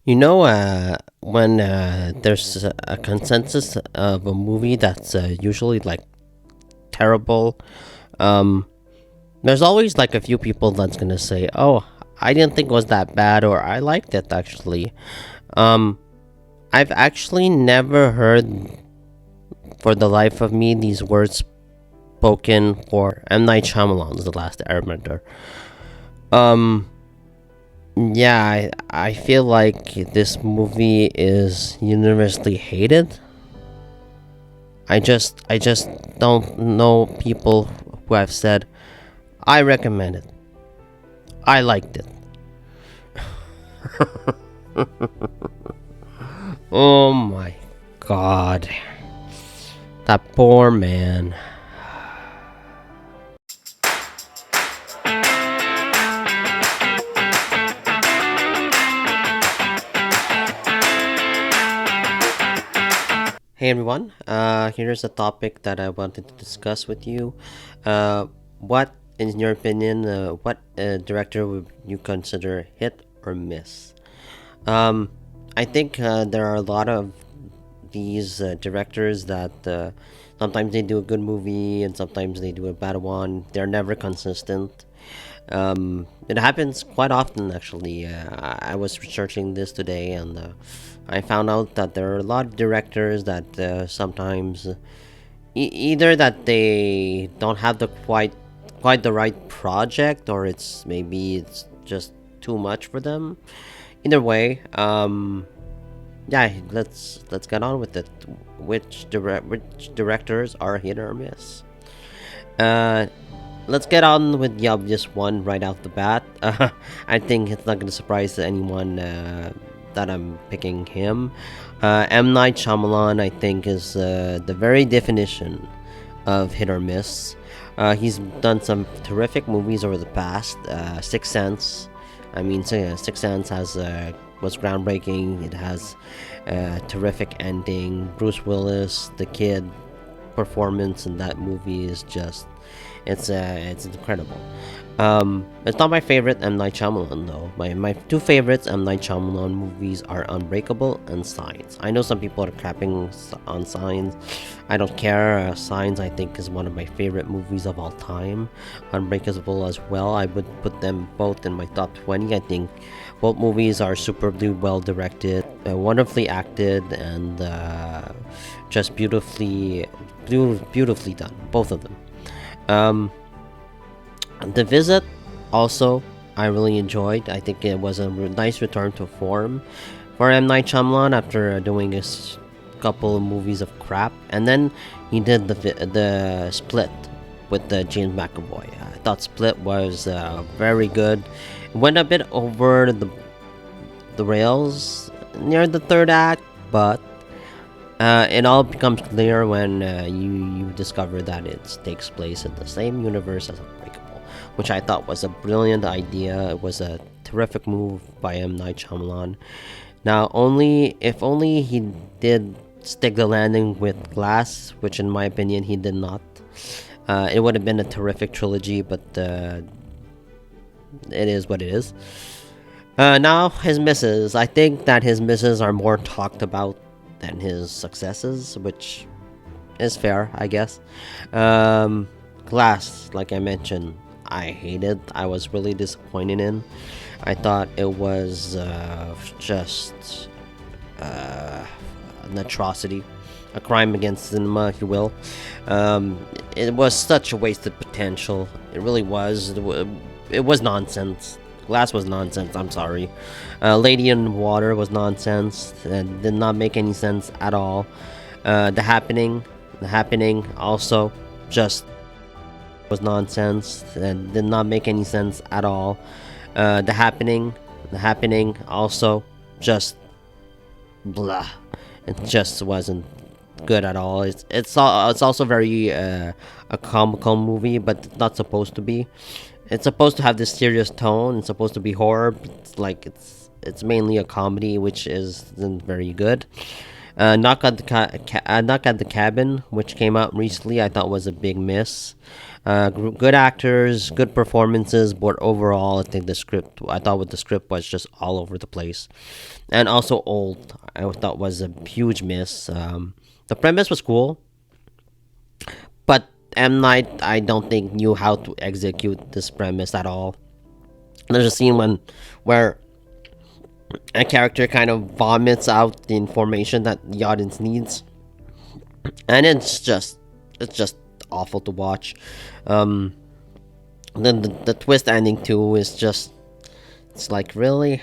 When there's a consensus of a movie that's usually like terrible, um, there's always like a few people that's gonna say, "Oh, I didn't think it was that bad," or "I liked it actually." Um, I've actually never heard, for the life of me, these words spoken for M Night Shyamalan's The Last Airbender. Um, yeah, I feel like this movie is universally hated. I just don't know people who have said I recommend it. I liked it. Oh my god. That poor man. Hey everyone, here's a topic that I wanted to discuss with you. What, in your opinion, what director would you consider hit or miss? Um, I think there are a lot of these directors that sometimes they do a good movie and sometimes they do a bad one. They're never consistent. It happens quite often, actually. I was researching this today, and I found out that there are a lot of directors that sometimes either that they don't have the quite the right project, or it's just too much for them. Either way, yeah, let's get on with it. Which directors are hit or miss? Uh, let's get on with the obvious one right out the bat. I think it's not gonna surprise anyone that I'm picking him. M Night Shyamalan, I think, is the very definition of hit or miss. He's done some terrific movies over the past. Sixth Sense. I mean, Sixth Sense was groundbreaking. It has a terrific ending. Bruce Willis, the kid performance in that movie is just it's incredible. It's not my favorite M Night Shyamalan though. My two favorites M Night Shyamalan movies are Unbreakable and Signs. I know some people are crapping on Signs. I don't care. Signs, I think, is one of my favorite movies of all time. Unbreakable as well. I would put them both in my top 20. I think both movies are superbly well directed, wonderfully acted, and just beautifully done. Both of them. Um, the Visit, also, I really enjoyed. I think it was a nice return to form for M Night Shyamalan after doing couple of movies of crap, and then he did the Split with James McAvoy. I thought Split was very good. It went a bit over the rails near the third act, but it all becomes clear when you discover that it takes place in the same universe as Unbreakable, which I thought was a brilliant idea. It was a terrific move by M Night Shyamalan. Now, if only he did stick the landing with Glass, which in my opinion he did not. It would have been a terrific trilogy, but it is what it is. Now his misses. I think that his misses are more talked about than his successes, which is fair, I guess. Glass, like I mentioned, I hated. I was really disappointed in. I thought it was just an atrocity, a crime against cinema, if you will. It was such a wasted potential. It really was. It was nonsense. Glass was nonsense. I'm sorry. Lady in Water was nonsense. Did not make any sense at all. The Happening also just was nonsense and did not make any sense at all. The Happening also just blah. It just wasn't good at all. It's also very a comical movie, but it's not supposed to be. It's supposed to have this serious tone. It's supposed to be horror. It's mainly a comedy, which isn't very good. Knock at the Cabin, which came out recently, I thought was a big miss. Good actors, good performances, but overall, I thought with the script was just all over the place, and also old. I thought was a huge miss. The premise was cool, but M Night, I don't think knew how to execute this premise at all. There's a scene where a character kind of vomits out the information that the audience needs, and it's just awful to watch. Um, then the twist ending too is just, it's like, really,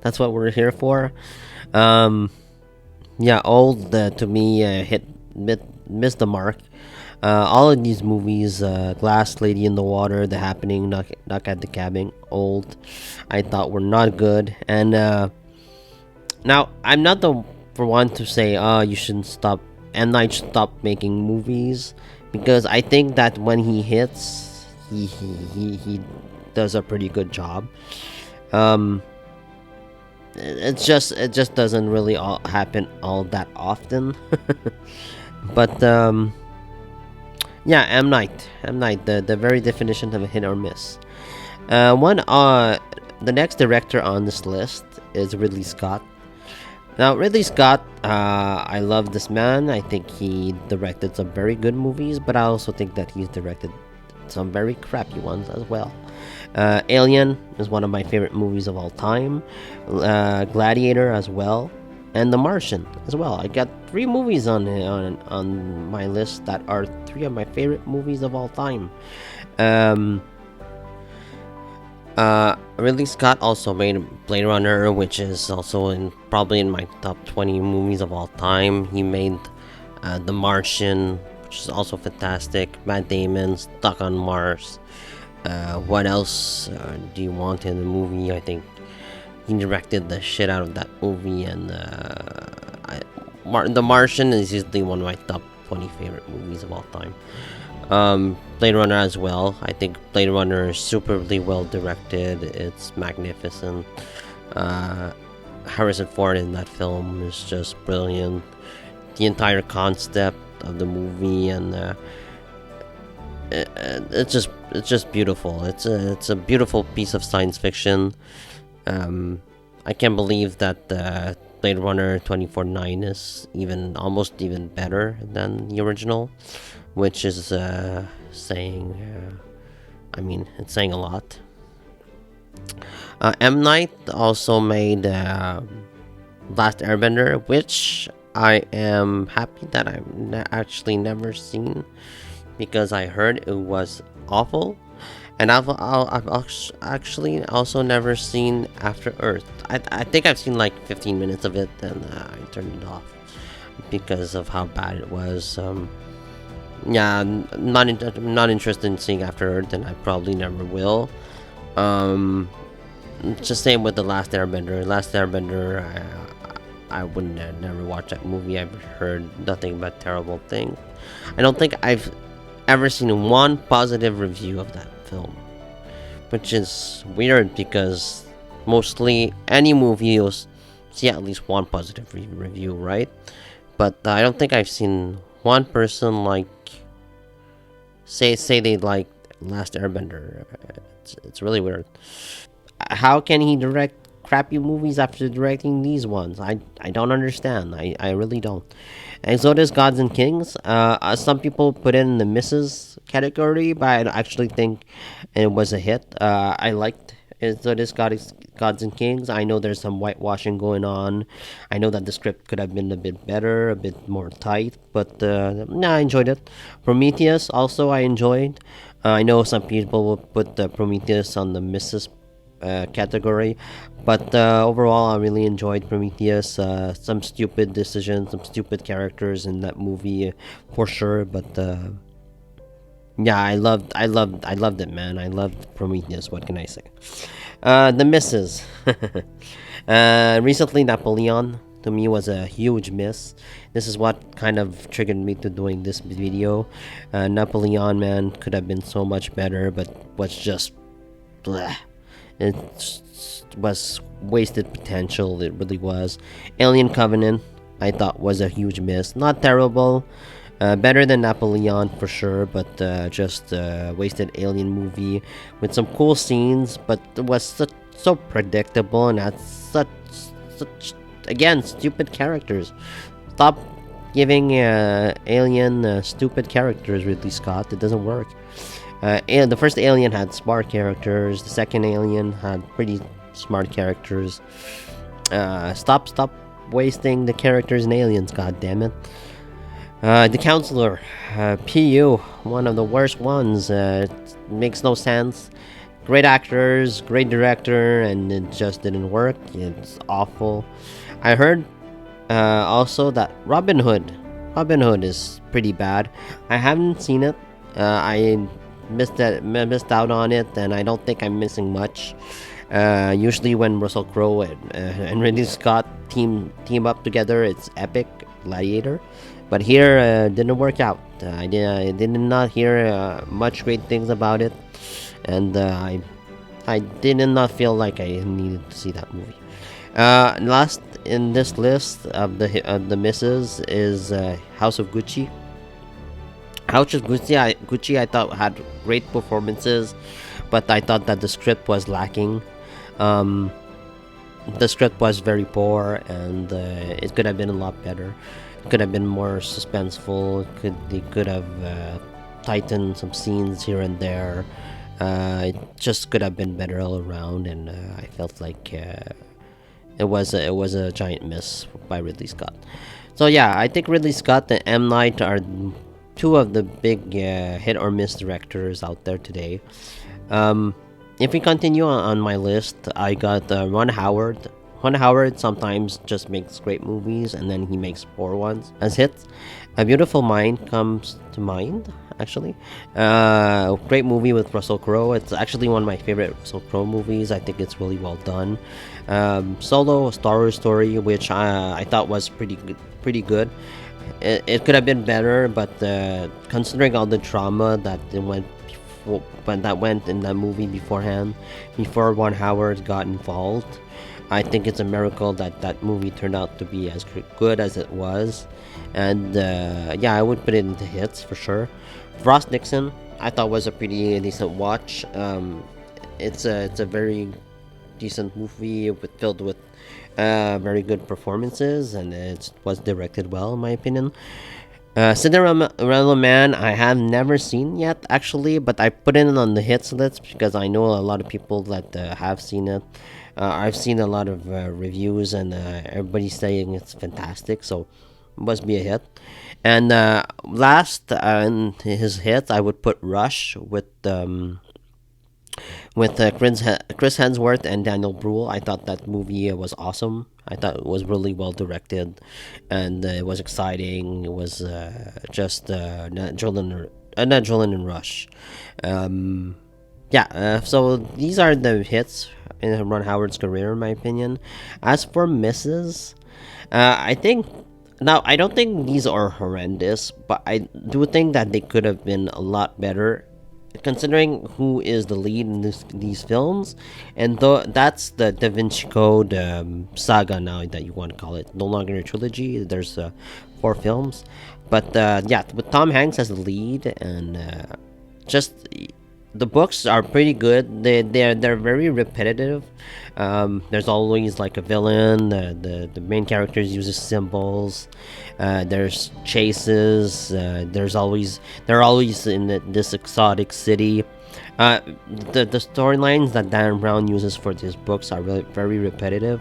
that's what we're here for. Um, yeah, old, to me, missed the mark. All of these movies, Glass, Lady in the Water, The Happening, Knock at the Cabin, Old, I thought were not good. And now, I'm not the for one to say, you shouldn't stop, and I should stop making movies, because I think that when he hits, he does a pretty good job. Um, it just doesn't really all happen all that often. But yeah, M Night, the very definition of a hit or miss. One The next director on this list is Ridley Scott. Now, Ridley Scott, I love this man. I think he directed some very good movies, but I also think that he's directed some very crappy ones as well. Alien is one of my favorite movies of all time. Gladiator as well, and The Martian as well. I got three movies on my list that are three of my favorite movies of all time. Um, Ridley Scott also made Blade Runner, which is also probably in my top 20 movies of all time. He made The Martian, which is also fantastic. Matt Damon, Stuck on Mars. What else do you want in the movie? I think he directed the shit out of that movie, and The Martian is usually one of my top 20 favorite movies of all time. Blade Runner as well. I think Blade Runner is superbly well directed. It's magnificent. Harrison Ford in that film is just brilliant. The entire concept of the movie, and it's just beautiful. It's a beautiful piece of science fiction. I can't believe that Blade Runner 2049 is almost even better than the original, which is saying, it's saying a lot. M. Night also made Last Airbender, which I am happy that I've actually never seen, because I heard it was awful. And I've actually also never seen After Earth. I think I've seen like 15 minutes of it, and I turned it off because of how bad it was. Yeah, I'm not interested in seeing After Earth, and I probably never will. It's the same with The Last Airbender. I wouldn't never watch that movie. I've heard nothing but terrible things. I don't think I've ever seen one positive review of that film, which is weird, because mostly any movie you'll see at least one positive review, right? But I don't think I've seen one person say they like Last Airbender. It's really weird. How can he direct crappy movies after directing these ones? I don't understand. I really don't. And so does Gods and Kings. Some people put in the misses category, but I actually think it was a hit. I liked it. So does Gods and Kings. I know there's some whitewashing going on. I know that the script could have been a bit better, a bit more tight, but I enjoyed it. Prometheus also I enjoyed. I know some people will put the Prometheus on the misses category, but overall I really enjoyed Prometheus. Some stupid decisions, some stupid characters in that movie, for sure, but yeah, I loved it, man. I loved Prometheus. What can I say? The misses. Recently, Napoleon to me was a huge miss. This is what kind of triggered me to doing this video. Napoleon, man, could have been so much better, but was just bleh. It was wasted potential. It really was. Alien Covenant. I thought was a huge miss. Not terrible, better than Napoleon for sure, but just wasted alien movie with some cool scenes, but it was so predictable and had such again stupid characters. Stop giving alien stupid characters, Ridley Scott. It doesn't work. And the first Alien had smart characters. The second Alien had pretty smart characters. Stop wasting the characters in Aliens. God damn it. The Counselor, PU, one of the worst ones. Makes no sense. Great actors, great director, and it just didn't work. It's awful. I heard also that Robin Hood is pretty bad. I haven't seen it. I missed out on it, and I don't think I'm missing much. Usually, when Russell Crowe and Ridley Scott team up together, it's epic. Gladiator, but here didn't work out. I did not hear much great things about it, and I did not feel like I needed to see that movie. Last in this list of the misses is House of Gucci. Gucci I thought had great performances, but I thought that the script was lacking. Um, the script was very poor, and it could have been a lot better. It could have been more suspenseful. They could have tightened some scenes here and there. It just could have been better all around, and I felt like it was a giant miss by Ridley Scott. So yeah, I think Ridley Scott and M Night are two of the big hit or miss directors out there today. Um, if we continue on my list, I got Ron Howard. Ron Howard sometimes just makes great movies and then he makes poor ones as hits. A Beautiful Mind comes to mind, actually. Great movie with Russell Crowe. It's actually one of my favorite Russell Crowe movies. I think it's really well done. Solo, a Star Wars story, which I thought was pretty good. Pretty good. It could have been better, but considering all the drama that went in that movie beforehand, before Ron Howard got involved, I think it's a miracle that that movie turned out to be as good as it was. And yeah, I would put it into hits for sure. Frost Nixon, I thought was a pretty decent watch. It's a very decent movie filled with very good performances, and it was directed well, in my opinion. Cinderella Man, I have never seen yet, actually, but I put it on the hits list because I know a lot of people that have seen it. I've seen a lot of reviews, and everybody's saying it's fantastic, so it must be a hit. And last on his hits, I would put Rush with Chris Hemsworth and Daniel Bruhl. I thought that movie was awesome. I thought it was really well directed, and it was exciting. It was just an adrenaline rush. Yeah, so these are the hits in Ron Howard's career, in my opinion. As for misses, I think now I don't think these are horrendous, but I do think that they could have been a lot better considering who is the lead in these films, and that's the Da Vinci Code saga now that you want to call it. No longer a trilogy. There's 4 films, but yeah, with Tom Hanks as the lead, and just the books are pretty good. They're very repetitive. There's always like a villain. The main characters uses symbols. There's chases. They're always in this exotic city. The storylines that Dan Brown uses for these books are really very repetitive,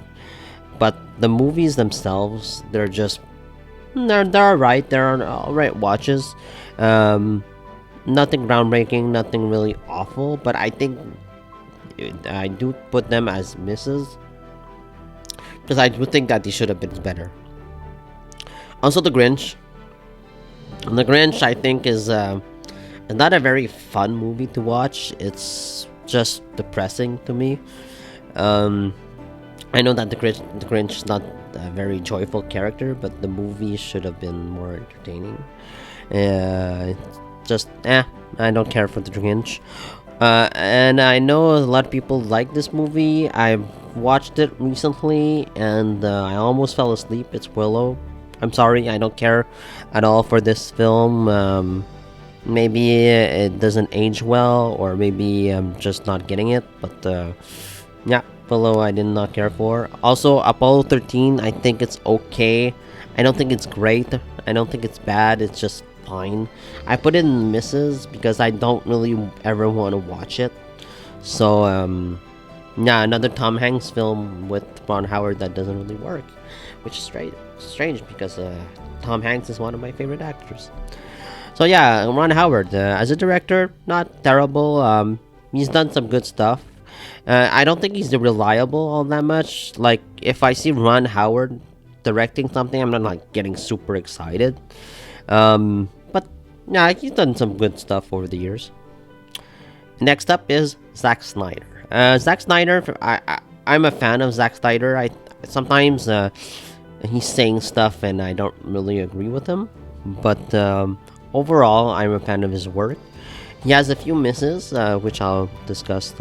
but the movies themselves, they're alright. They're alright watches. Nothing groundbreaking, nothing really awful, but I think I do put them as misses because I do think that they should have been better. Also, The Grinch. The Grinch, I think, is not a very fun movie to watch. It's just depressing to me. I know that the Grinch is not a very joyful character, but the movie should have been more entertaining. Just I don't care for the Grinch. And I know a lot of people like this movie. I've watched it recently, and I almost fell asleep. It's Willow. I'm sorry, I don't care at all for this film. Maybe it doesn't age well, or maybe I'm just not getting it. But yeah, Below I did not care for. Also, Apollo 13, I think it's okay. I don't think it's great. I don't think it's bad. It's just fine. I put it in misses because I don't really ever want to watch it. So yeah, another Tom Hanks film with Ron Howard that doesn't really work, which is strange because Tom Hanks is one of my favorite actors. So yeah, Ron Howard as a director, not terrible. He's done some good stuff. I don't think he's reliable all that much. Like if I see Ron Howard directing something, I'm not like getting super excited. But yeah, he's done some good stuff over the years. Next up is Zack Snyder. Zack Snyder, I'm a fan of Zack Snyder. I sometimes he's saying stuff and I don't really agree with him, but overall, I'm a fan of his work. He has a few misses, which I'll discuss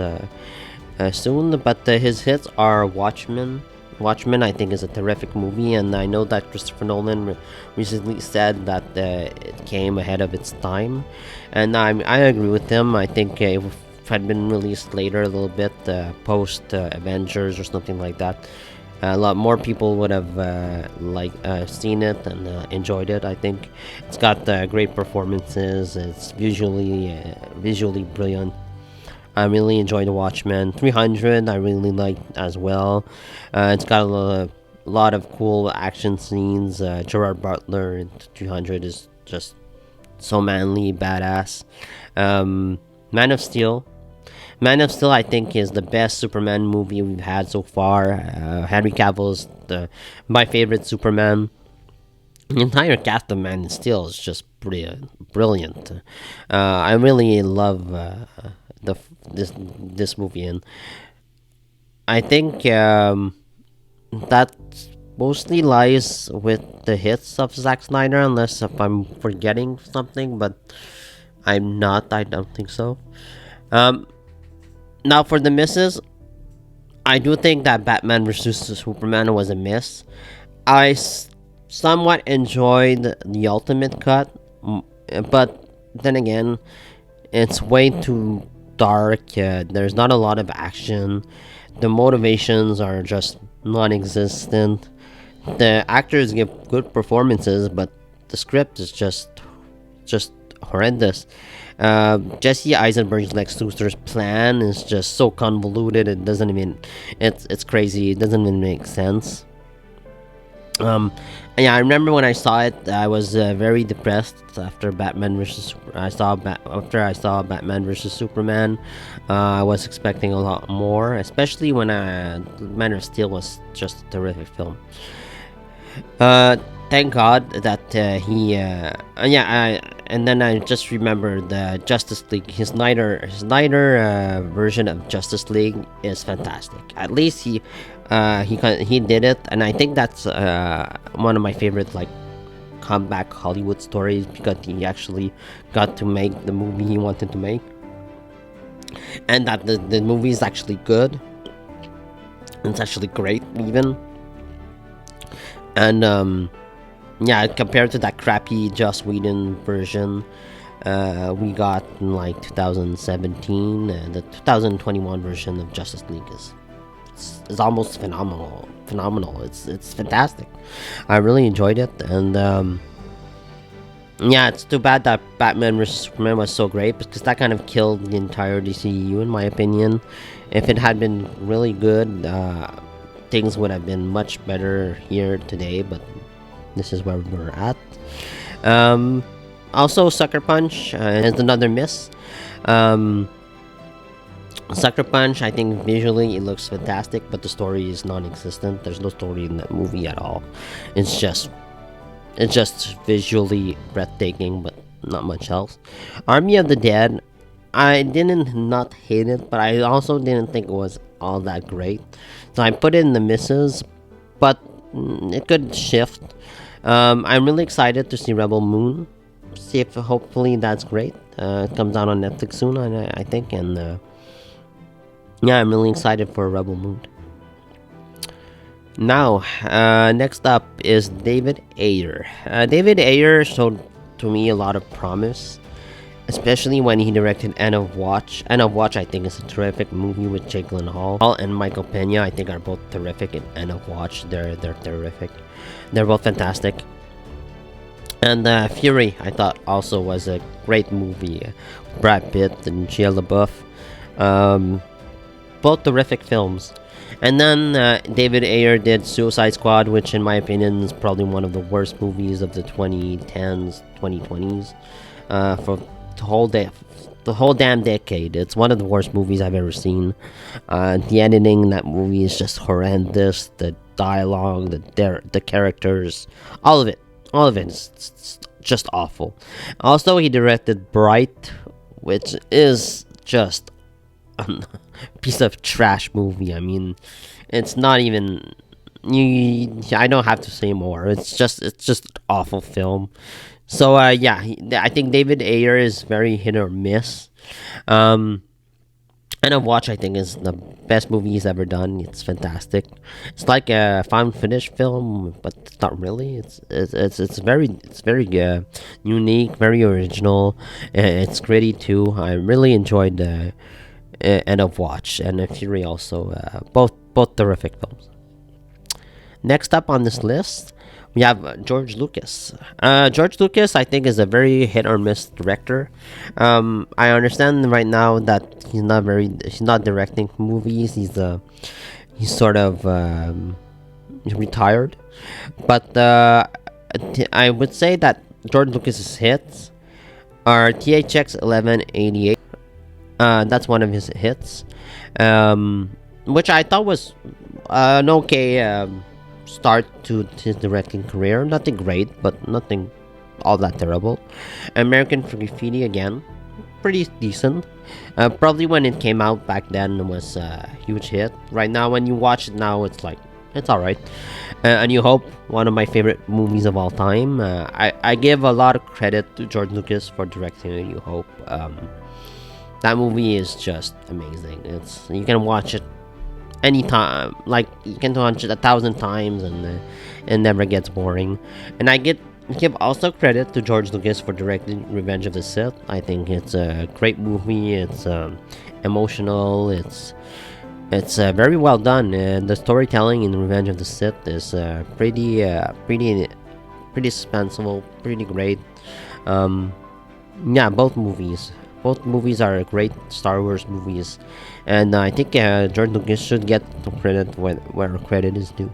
soon, but his hits are Watchmen. Watchmen, I think, is a terrific movie, and I know that Christopher Nolan recently said that it came ahead of its time, and I agree with him. I think if it had been released later, a little bit post Avengers or something like that, a lot more people would have seen it and enjoyed it. I think it's got great performances. It's visually brilliant. I really enjoyed Watchmen. 300 I really liked as well. It's got lot of cool action scenes. Gerard Butler in 300 is just so manly, badass. Man of Steel. Man of Steel, I think, is the best Superman movie we've had so far. Henry Cavill is my favorite Superman. The entire cast of Man of Steel is just brilliant. I really love this movie, and I think that mostly lies with the hits of Zack Snyder, unless if I'm forgetting something, but I'm not. I don't think so. Now for the misses, I do think that Batman vs Superman was a miss. I somewhat enjoyed the ultimate cut, but then again, it's way too dark. There's not a lot of action. The motivations are just non-existent. The actors give good performances, but the script is just horrendous. Jesse Eisenberg's Lex Luthor's plan is just so convoluted. It doesn't even. It's crazy. It doesn't even make sense. Yeah, I remember when I saw it, I was very depressed after Batman versus. After I saw Batman versus Superman. I was expecting a lot more, especially when Man of Steel was just a terrific film. Thank God that and then I just remembered the Justice League. His Snyder version of Justice League is fantastic. At least he did it, and I think that's one of my favorite comeback Hollywood stories, because he actually got to make the movie he wanted to make, and that the movie is actually good. It's actually great even, and yeah, compared to that crappy Joss Whedon version we got in 2017, the 2021 version of Justice League is almost phenomenal. It's fantastic. I really enjoyed it, and yeah, it's too bad that Batman vs Superman was so great, because that kind of killed the entire DCU in my opinion. If it had been really good, things would have been much better here today, but this is where we're at. Also, Sucker Punch is another miss. Sucker Punch, I think visually it looks fantastic, but the story is non-existent. There's no story in that movie at all. It's just visually breathtaking, but not much else. Army of the Dead, I didn't not hate it, but I also didn't think it was all that great. So I put it in the misses, but it could shift. I'm really excited to see Rebel Moon. See if hopefully that's great. It comes out on Netflix soon, I think, and yeah, I'm really excited for Rebel Moon. Now, next up is David Ayer. David Ayer showed to me a lot of promise, especially when he directed End of Watch. End of Watch, I think, is a terrific movie with Jake Gyllenhaal and Michael Pena. I think are both terrific in End of Watch. They're terrific. They're both fantastic. And Fury, I thought, also was a great movie. Brad Pitt and Shia LaBeouf, um, both terrific films. And then David Ayer did Suicide Squad, which, in my opinion, is probably one of the worst movies of the 2010s, 2020s, for the whole damn decade. It's one of the worst movies I've ever seen. The editing in that movie is just horrendous. The dialogue, the characters, all of it, all of it is just awful. Also, he directed Bright, which is just a piece of trash movie. I mean, it's not even. I don't have to say more. It's just an awful film. So yeah, I think David Ayer is very hit or miss. Um, and a Watch, I think, is the best movie he's ever done. It's fantastic. It's like a found footage film, but it's not really. It's very unique, very original. It's gritty too. I really enjoyed End of Watch and Fury also. Both terrific films. Next up on this list, we have George Lucas. George Lucas, I think, is a very hit or miss director. I understand right now that he's not directing movies. He's sort of retired, but I would say that George Lucas's hits are THX 1188. That's one of his hits, which I thought was an okay start to his directing career. Nothing great, but nothing all that terrible. American Graffiti, again, pretty decent. Probably when it came out back then, it was a huge hit. Right now, when you watch it now, it's like it's all right. A New Hope, one of my favorite movies of all time. I give a lot of credit to George Lucas for directing A New Hope. That movie is just amazing. You can watch it anytime, like you can watch it 1,000 times, and it never gets boring. And I give also credit to George Lucas for directing Revenge of the Sith. I think it's a great movie. It's emotional. It's very well done, and the storytelling in Revenge of the Sith is pretty suspenseful, pretty great. Yeah, both movies are great Star Wars movies, and I think George Lucas should get the credit where credit is due.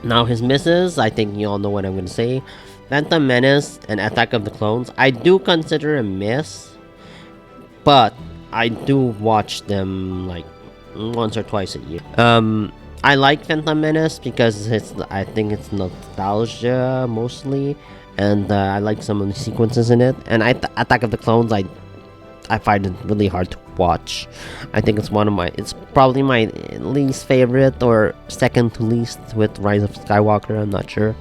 Now his misses, I think you all know what I'm gonna say. Phantom Menace and Attack of the Clones, I do consider a miss, but I do watch them like once or twice a year. I like Phantom Menace because I think it's nostalgia mostly, and I like some of the sequences in it. And Attack of the Clones, I find it really hard to watch. I think it's probably my least favorite or second to least with Rise of Skywalker. I'm not sure.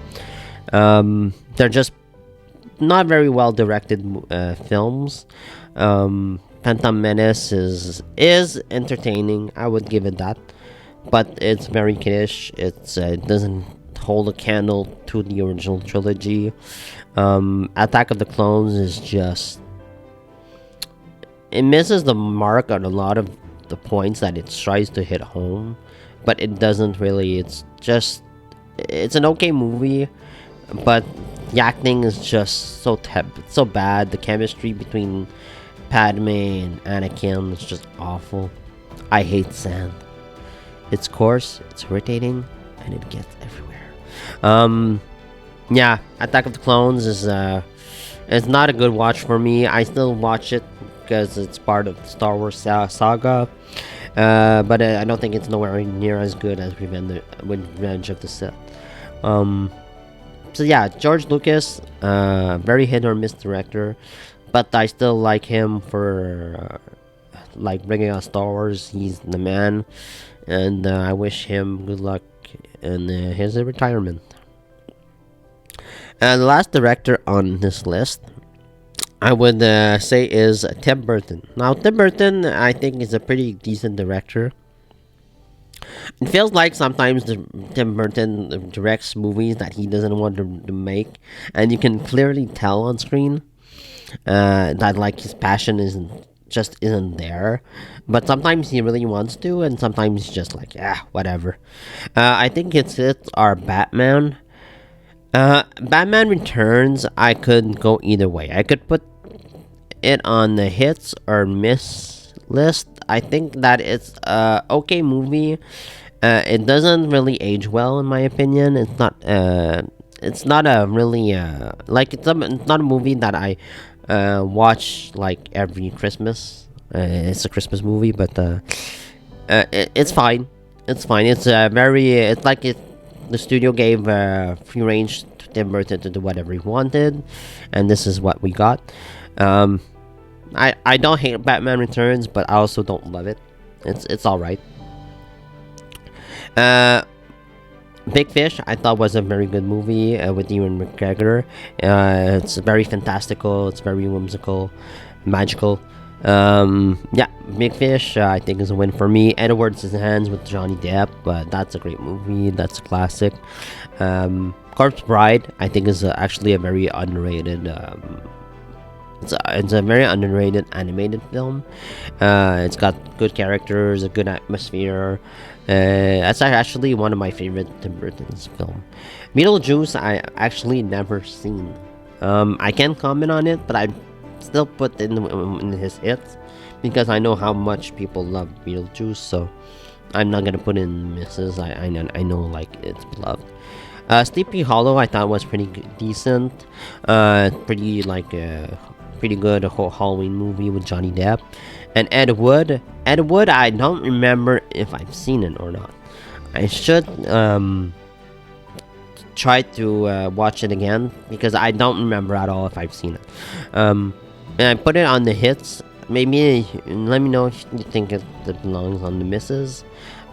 They're just not very well directed films. Phantom Menace is entertaining. I would give it that, but it's very kiddish. It doesn't hold a candle to the original trilogy. Attack of the Clones is just it misses the mark on a lot of the points that it tries to hit home, but it doesn't really. It's an okay movie, but the acting is just so bad. The chemistry between Padme and Anakin is just awful. I hate sand. It's coarse, it's irritating, and it gets everywhere. Yeah, Attack of the Clones is it's not a good watch for me. I still watch it because it's part of the Star Wars saga, but I don't think it's nowhere near as good as Revenge of the Sith. So yeah, George Lucas, very hit or miss director, but I still like him for like bringing out Star Wars. He's the man, and I wish him good luck in his retirement. And the last director on this list, I would say, is Tim Burton. Now, Tim Burton, I think, is a pretty decent director. It feels like sometimes Tim Burton directs movies that he doesn't want to make, and you can clearly tell on screen that like his passion isn't there. But sometimes he really wants to, and sometimes he's just like, yeah, whatever. I think it's our Batman. Batman Returns. I could go either way. I could put it on the hits or miss list. I think that it's a okay movie. It doesn't really age well, in my opinion. It's not. It's not a really like it's not a movie that I watch like every Christmas. It's a Christmas movie, but it's fine. It's fine. It's very. It's like it. The studio gave free range to Tim Burton to do whatever he wanted, and this is what we got. Um, I don't hate Batman Returns, but I also don't love it. It's all right. Uh, Big Fish, I thought was a very good movie with Ewan McGregor. It's very fantastical. It's very whimsical, magical. Yeah, Big Fish, I think is a win for me. Edward's Hands with Johnny Depp, that's a great movie. That's a classic. Corpse Bride, I think is actually a very underrated. It's a very underrated animated film. It's got good characters, a good atmosphere. That's actually one of my favorite Tim Burton's film. Beetlejuice, I actually never seen. I can't comment on it, but I still put in his hits because I know how much people love Beetlejuice. So I'm not gonna put in misses. I know like it's beloved. Sleepy Hollow, I thought was pretty decent. Pretty like pretty good Halloween movie with Johnny Depp. And Ed Wood. Ed Wood, I don't remember if I've seen it or not. I should try to watch it again because I don't remember at all if I've seen it. And I put it on the hits. Maybe let me know if you think it belongs on the misses.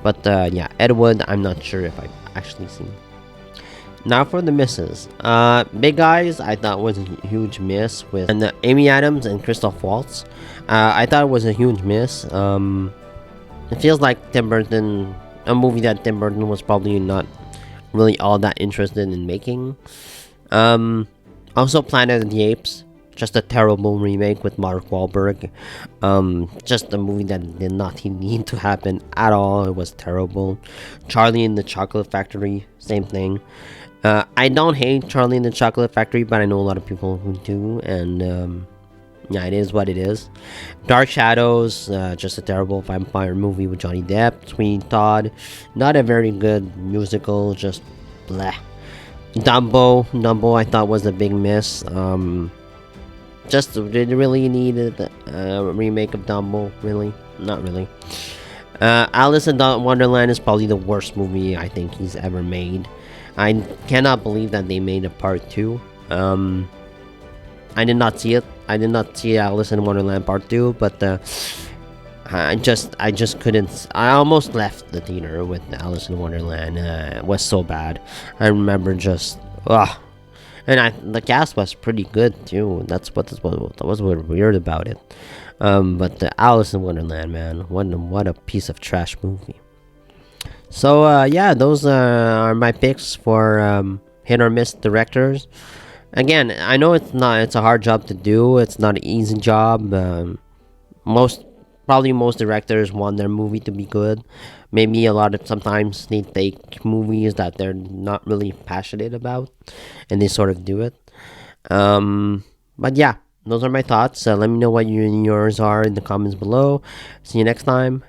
But yeah, Ed Wood, I'm not sure if I've actually seen. Now for the misses. Big Eyes, I thought was a huge miss with Amy Adams and Christoph Waltz. I thought it was a huge miss. It feels like a movie that Tim Burton was probably not really all that interested in making. Also Planet of the Apes, just a terrible remake with Mark Wahlberg. Just a movie that did not need to happen at all. It was terrible. Charlie and the Chocolate Factory, same thing. I don't hate Charlie and the Chocolate Factory, but I know a lot of people who do, and yeah, it is what it is. Dark Shadows, just a terrible vampire movie with Johnny Depp. Sweeney Todd, not a very good musical, just bleh. Dumbo, I thought was a big miss. Just did really needed a remake of Dumbo, really? Not really. Alice in Wonderland is probably the worst movie I think he's ever made. I cannot believe that they made a part 2. I did not see it. I did not see Alice in Wonderland Part 2, but I just couldn't. I almost left the theater with Alice in Wonderland. It was so bad. I remember just and the cast was pretty good too. That was what weird about it. But the Alice in Wonderland, man, what a piece of trash movie. So yeah, those are my picks for hit or miss directors. Again, I know it's a hard job to do. It's not an easy job. Most directors want their movie to be good. Maybe sometimes they take movies that they're not really passionate about, and they sort of do it. But yeah, those are my thoughts. Let me know what yours are in the comments below. See you next time.